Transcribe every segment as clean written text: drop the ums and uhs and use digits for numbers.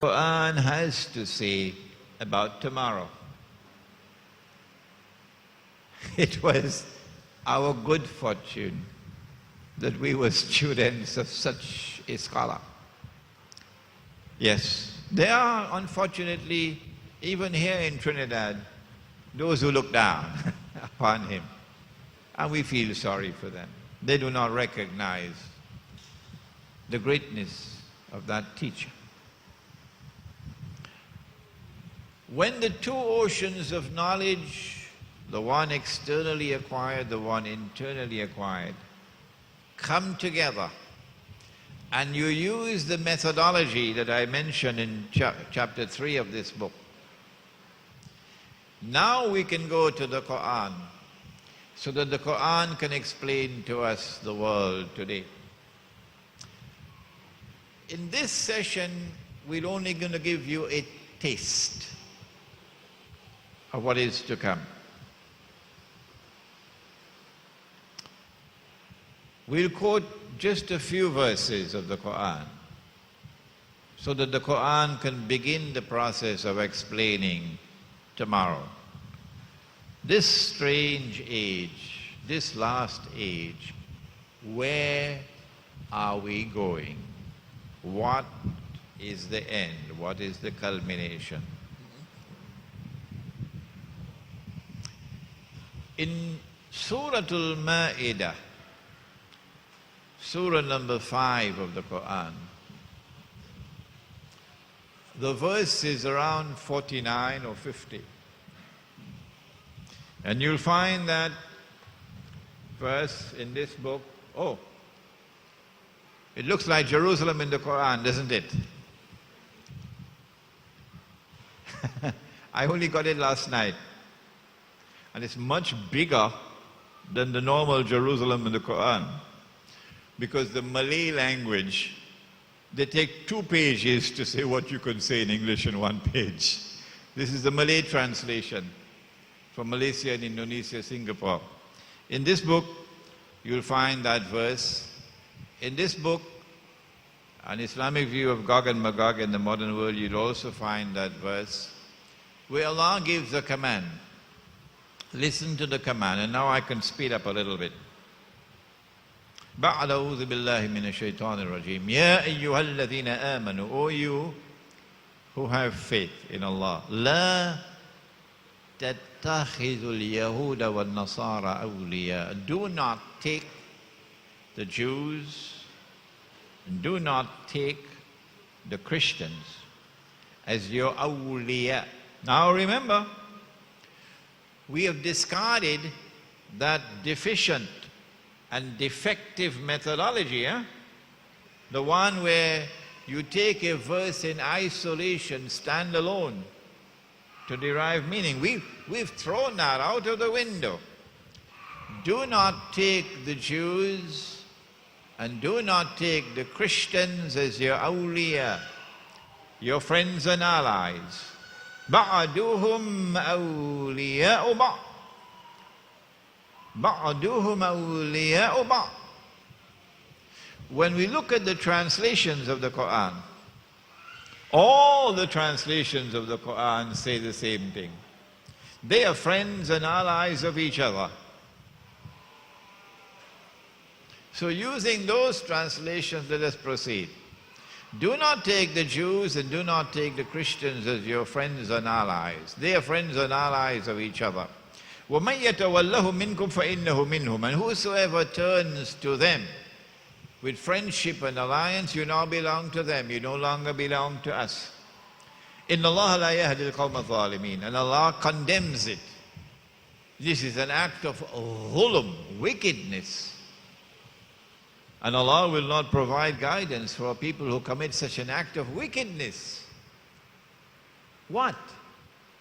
Quran has to say about tomorrow. It was our good fortune that we were students of such a scholar. Yes, there are, unfortunately, even here in Trinidad, those who look down upon him, and we feel sorry for them. They do not recognize the greatness of that teacher. When the two oceans of knowledge, the one externally acquired, the one internally acquired, come together, and you use the methodology that I mentioned in chapter 3 of this book, now we can go to the Quran, so that the Quran can explain to us the world today. In this session, we're only going to give you a taste of what is to come. We'll quote just a few verses of the Quran, so that the Quran can begin the process of explaining tomorrow. This strange age, this last age, where are we going? What is the end? What is the culmination? In Surah Al-Ma'idah, Surah number 5 of the Quran, the verse is around 49 or 50. And you'll find that verse in this book. Oh, it looks like Jerusalem in the Quran, doesn't it? I only got it last night. And it's much bigger than the normal Jerusalem in the Quran. Because the Malay language, they take 2 pages to say what you can say in English in 1 page. This is the Malay translation from Malaysia and Indonesia, Singapore. In this book, you'll find that verse. In this book, An Islamic View of Gog and Magog in the Modern World, you'll also find that verse where Allah gives a command. Listen to the command, and now I can speed up a little bit. بعد أعوذ بالله من الشيطان الرجيم يا أيها الذين آمنوا, O you who have faith in Allah, لا تتخذوا اليهود والنصارى أولياء. Do not take the Jews, do not take the Christians as your awliya. Now remember, we have discarded that deficient and defective methodology, the one where you take a verse in isolation, stand alone, to derive meaning. We've thrown that out of the window. Do not take the Jews and do not take the Christians as your awliya, your friends and allies. بَعْدُهُمْ أَوْلِيَاءُ بَعْضٍ بَعْدُهُمْ أَوْلِيَاءُ بَعْضٍ. When we look at the translations of the Quran, all the translations of the Quran say the same thing. They are friends and allies of each other. So using those translations, let us proceed. Do not take the Jews and do not take the Christians as your friends and allies. They are friends and allies of each other. وَمَنْ يَتَوَلَّهُ مِنْكُمْ فَإِنَّهُ مِنْهُمْ. And whosoever turns to them with friendship and alliance, you now belong to them. You no longer belong to us. إِنَّ اللَّهَ لَا يَهْدِي الْقَوْمَ الظَّالِمِينَ. And Allah condemns it. This is an act of ghulm, wickedness. And Allah will not provide guidance for people who commit such an act of wickedness. What?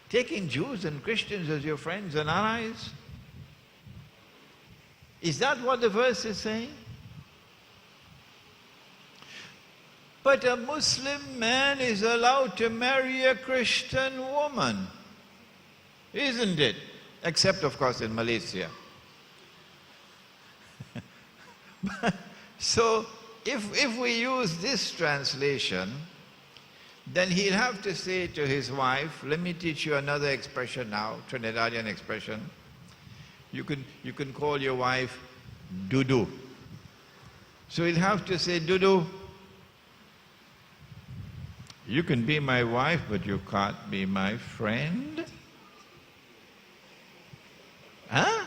Taking Jews and Christians as your friends and allies? Is that what the verse is saying? But a Muslim man is allowed to marry a Christian woman, isn't it? Except, of course, in Malaysia. So, if we use this translation, then he'll have to say to his wife, let me teach you another expression now, Trinidadian expression. You can call your wife Dudu. So he'll have to say, Dudu, you can be my wife, but you can't be my friend. Huh?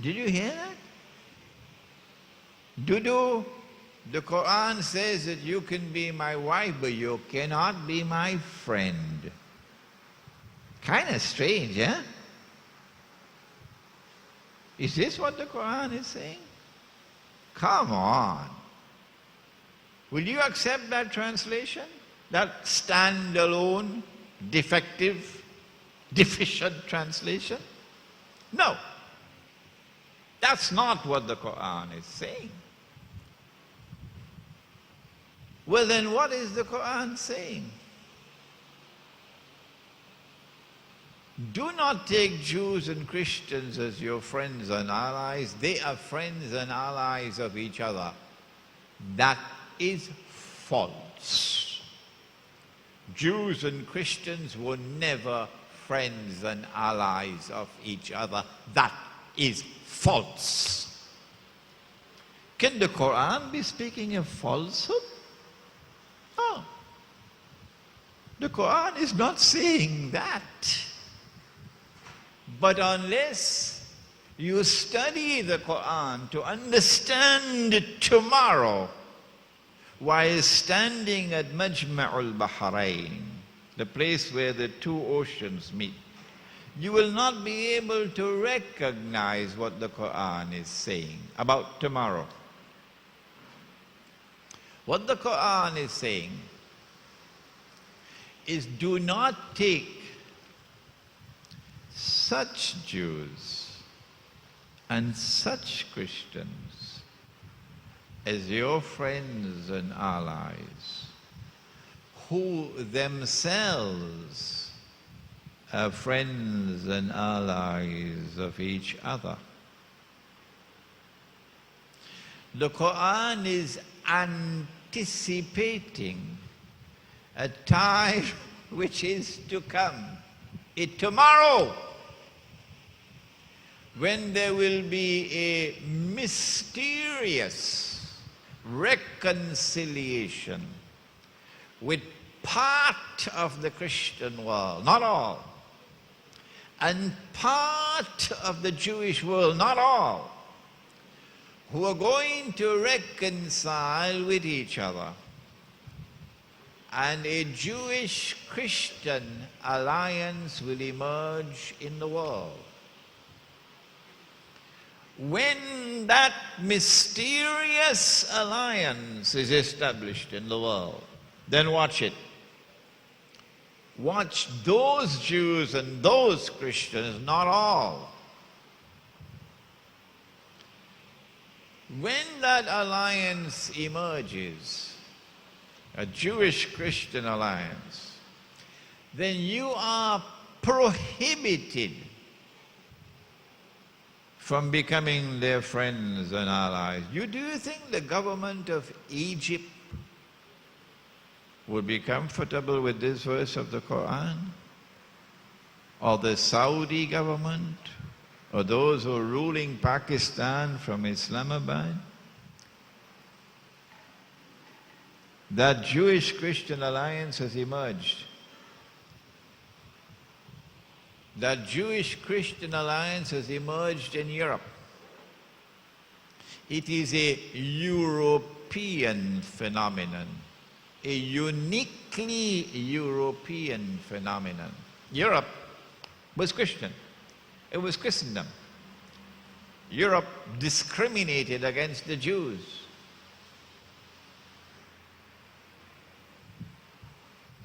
Did you hear that? Dudu, the Quran says that you can be my wife, but you cannot be my friend. Kind of strange, eh? Is this what the Quran is saying? Come on. Will you accept that translation? That standalone, defective, deficient translation? No. That's not what the Quran is saying. Well, then what is the Quran saying? Do not take Jews and Christians as your friends and allies. They are friends and allies of each other. That is false. Jews and Christians were never friends and allies of each other. That is false. Can the Quran be speaking of falsehood? No. The Quran is not saying that. But unless you study the Quran to understand tomorrow, while standing at Majma'ul Bahrain, the place where the two oceans meet, you will not be able to recognize what the Quran is saying about tomorrow. What the Quran is saying is, do not take such Jews and such Christians as your friends and allies, who themselves are friends and allies of each other. The Quran is anticipating a time which is to come, tomorrow, when there will be a mysterious reconciliation with part of the Christian world, not all, and part of the Jewish world, not all, who are going to reconcile with each other. And a Jewish-Christian alliance will emerge in the world. When that mysterious alliance is established in the world, then watch it. Watch those Jews and those Christians, not all. When that alliance emerges, a Jewish-Christian alliance, then you are prohibited from becoming their friends and allies. Do you think the government of Egypt would be comfortable with this verse of the Quran? Or the Saudi government? Or those who are ruling Pakistan from Islamabad? That Jewish-Christian alliance has emerged. That Jewish-Christian alliance has emerged in Europe. It is a European phenomenon, a uniquely European phenomenon. Europe was Christian. It was Christendom. Europe discriminated against the Jews.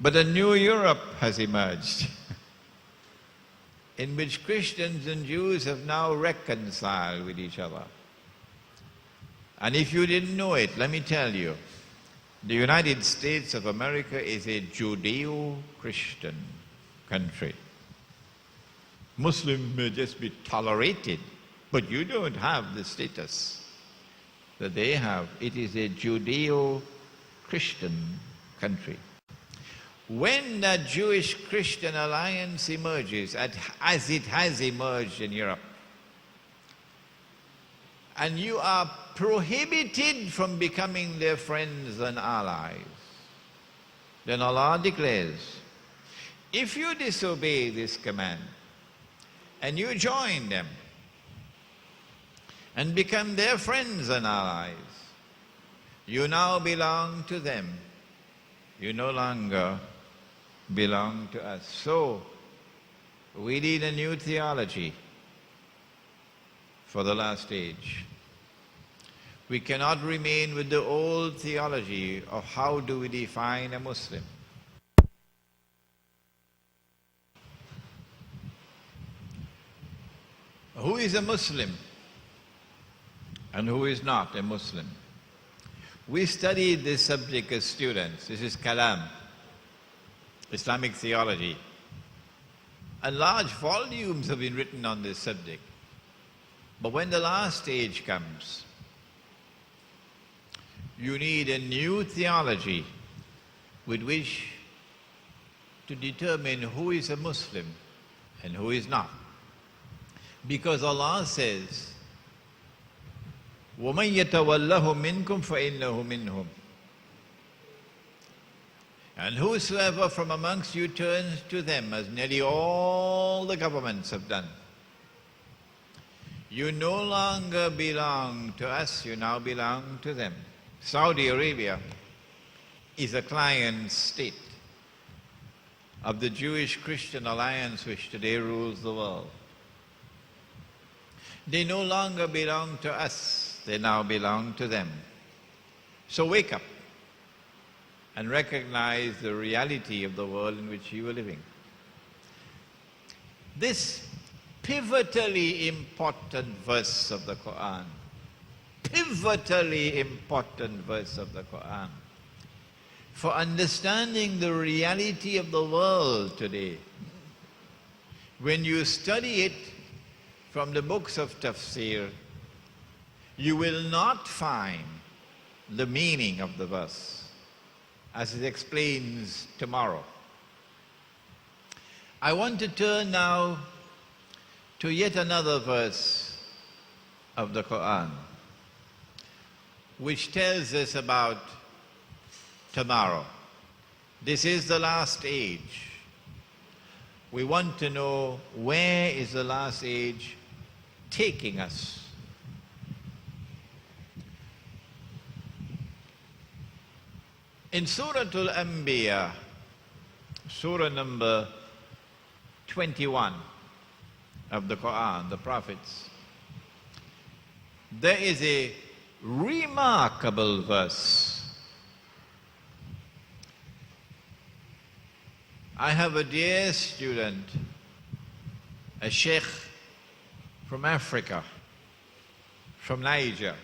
But a new Europe has emerged, in which Christians and Jews have now reconciled with each other. And if you didn't know it, let me tell you, the United States of America is a Judeo-Christian country. Muslims may just be tolerated, but you don't have the status that they have. It is a Judeo-Christian country. when that Jewish-Christian alliance emerges, as it has emerged in Europe, and you are prohibited from becoming their friends and allies, then Allah declares, if you disobey this command and you join them and become their friends and allies, you now belong to them. You no longer belong to us. So, we need a new theology for the last age. We cannot remain with the old theology of how do we define a Muslim. Who is a Muslim and who is not a Muslim? We studied this subject as students. This is Kalam, Islamic theology. And large volumes have been written on this subject. But when the last stage comes, you need a new theology with which to determine who is a Muslim and who is not. Because Allah says, وَمَنْ يَتَوَلَّهُ مِنْكُمْ فَإِنَّهُ مِنْهُمْ. And whosoever from amongst you turns to them, as nearly all the governments have done, you no longer belong to us, you now belong to them. Saudi Arabia is a client state of the Jewish-Christian alliance which today rules the world. They no longer belong to us, they now belong to them. So wake up and recognize the reality of the world in which you are living. This pivotally important verse of the Quran, pivotally important verse of the Quran, for understanding the reality of the world today, when you study it from the books of tafsir, you will not find the meaning of the verse as it explains tomorrow. I want to turn now to yet another verse of the Quran, which tells us about tomorrow. This is the last age. We want to know, where is the last age taking us? In Surah Al-Anbiya, surah number 21 of the Quran, the prophets, there is a remarkable verse. I have a dear student, a sheikh from Africa, from Niger,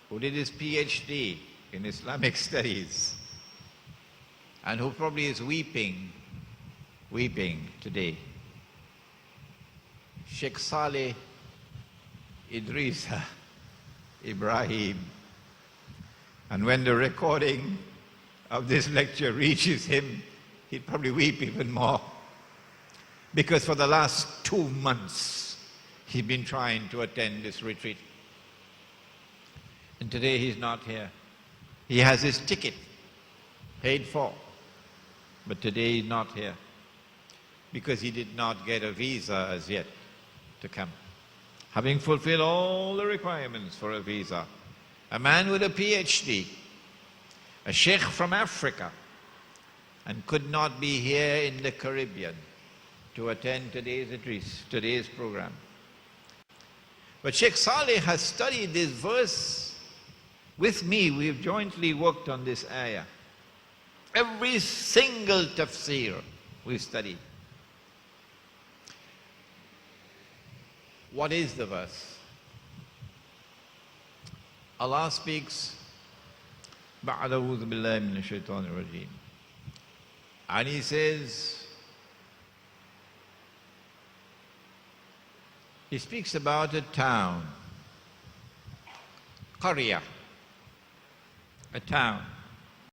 who did his PhD in Islamic studies, and who probably is weeping today. Sheikh Saleh Idrisa Ibrahim. And when the recording of this lecture reaches him, he'd probably weep even more. Because for the last 2 months, he's been trying to attend this retreat. And today he's not here. He has his ticket paid for, but today he's not here because he did not get a visa as yet to come, having fulfilled all the requirements for a visa. A man with a PhD, a sheikh from Africa, and could not be here in the Caribbean to attend today's program. But Sheikh Saleh has studied this verse with me. We've jointly worked on this ayah. Every single tafsir we've studied. What is the verse? Allah speaks, بَعْدَ أَعُوذُ بِاللَّهِ مِنَ الشَّيْطَانِ الرَّجِيمِ. And he says, he speaks about a town, Qarya, a town.